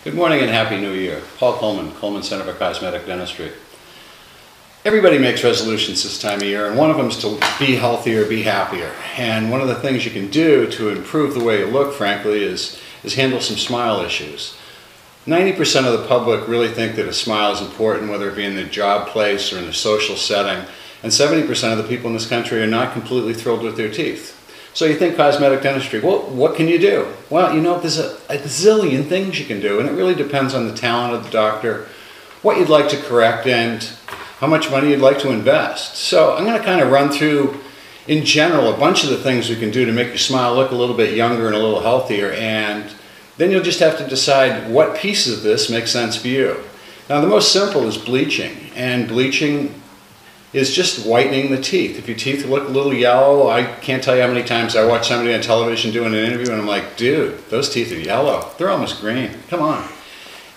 Good morning and Happy New Year. Paul Coleman, Coleman Center for Cosmetic Dentistry. Everybody makes resolutions this time of year, and one of them is to be healthier, be happier. And one of the things you can do to improve the way you look, frankly, is handle some smile issues. 90% of the public really think that a smile is important, whether it be in the job place or in the social setting, and 70% of the people in this country are not completely thrilled with their teeth. So you think cosmetic dentistry, well, what can you do? Well, you know, there's a zillion things you can do, and it really depends on the talent of the doctor, what you'd like to correct, and how much money you'd like to invest. So I'm going to kind of run through, in general, a bunch of the things we can do to make your smile look a little bit younger and a little healthier, and then you'll just have to decide what pieces of this make sense for you. Now, the most simple is bleaching, and bleaching is just whitening the teeth. If your teeth look a little yellow, I can't tell you how many times I watch somebody on television doing an interview and I'm like, dude, those teeth are yellow. They're almost green. Come on.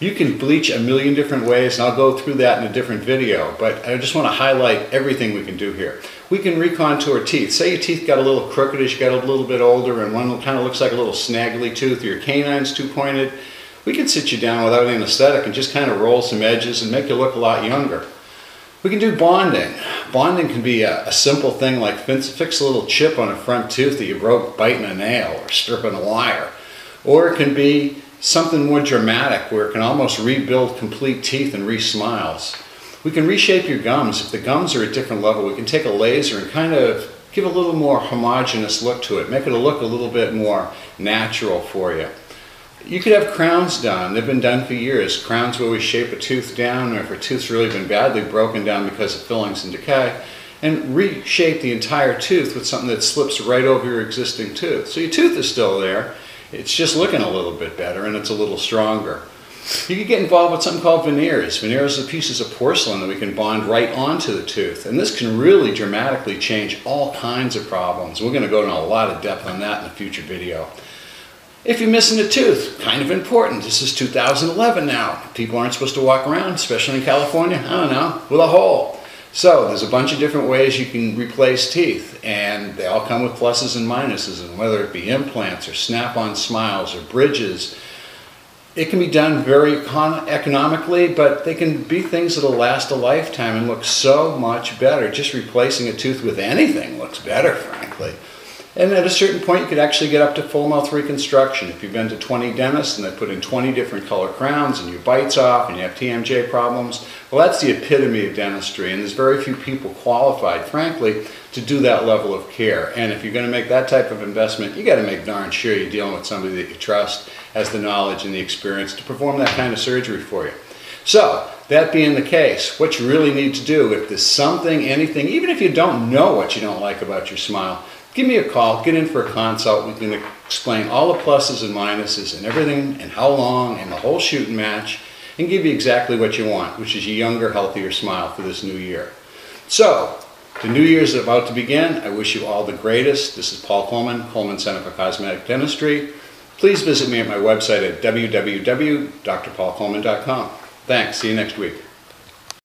You can bleach a million different ways, and I'll go through that in a different video, but I just want to highlight everything we can do here. We can recontour teeth. Say your teeth got a little crooked as you got a little bit older and one kind of looks like a little snaggly tooth, or your canine's too pointed. We can sit you down without anesthetic and just kind of roll some edges and make you look a lot younger. We can do bonding. Bonding can be a simple thing like fix a little chip on a front tooth that you broke biting a nail or stripping a wire. Or it can be something more dramatic where it can almost rebuild complete teeth and re-smiles. We can reshape your gums. If the gums are at a different level, we can take a laser and kind of give a little more homogeneous look to it, make it look a little bit more natural for you. You could have crowns done. They've been done for years. Crowns where we shape a tooth down, or if a tooth's really been badly broken down because of fillings and decay, and reshape the entire tooth with something that slips right over your existing tooth. So your tooth is still there, it's just looking a little bit better and it's a little stronger. You could get involved with something called veneers. Veneers are pieces of porcelain that we can bond right onto the tooth, and this can really dramatically change all kinds of problems. We're going to go into a lot of depth on that in a future video. If you're missing a tooth, kind of important. This is 2011 now. People aren't supposed to walk around, especially in California, I don't know, with a hole. So there's a bunch of different ways you can replace teeth, and they all come with pluses and minuses, and whether it be implants or snap-on smiles or bridges, it can be done very economically, but they can be things that'll last a lifetime and look so much better. Just replacing a tooth with anything looks better, frankly. And at a certain point, you could actually get up to full mouth reconstruction. If you've been to 20 dentists and they put in 20 different color crowns and your bite's off and you have TMJ problems, well, that's the epitome of dentistry, and there's very few people qualified, frankly, to do that level of care. And if you're going to make that type of investment, you got to make darn sure you're dealing with somebody that you trust, has the knowledge and the experience to perform that kind of surgery for you. So, that being the case, what you really need to do, if there's something, anything, even if you don't know what you don't like about your smile, give me a call, get in for a consult. We can explain all the pluses and minuses and everything and how long and the whole shoot and match, and give you exactly what you want, which is a younger, healthier smile for this new year. So, the new year is about to begin. I wish you all the greatest. This is Paul Coleman, Coleman Center for Cosmetic Dentistry. Please visit me at my website at www.drpaulcoleman.com. Thanks. See you next week.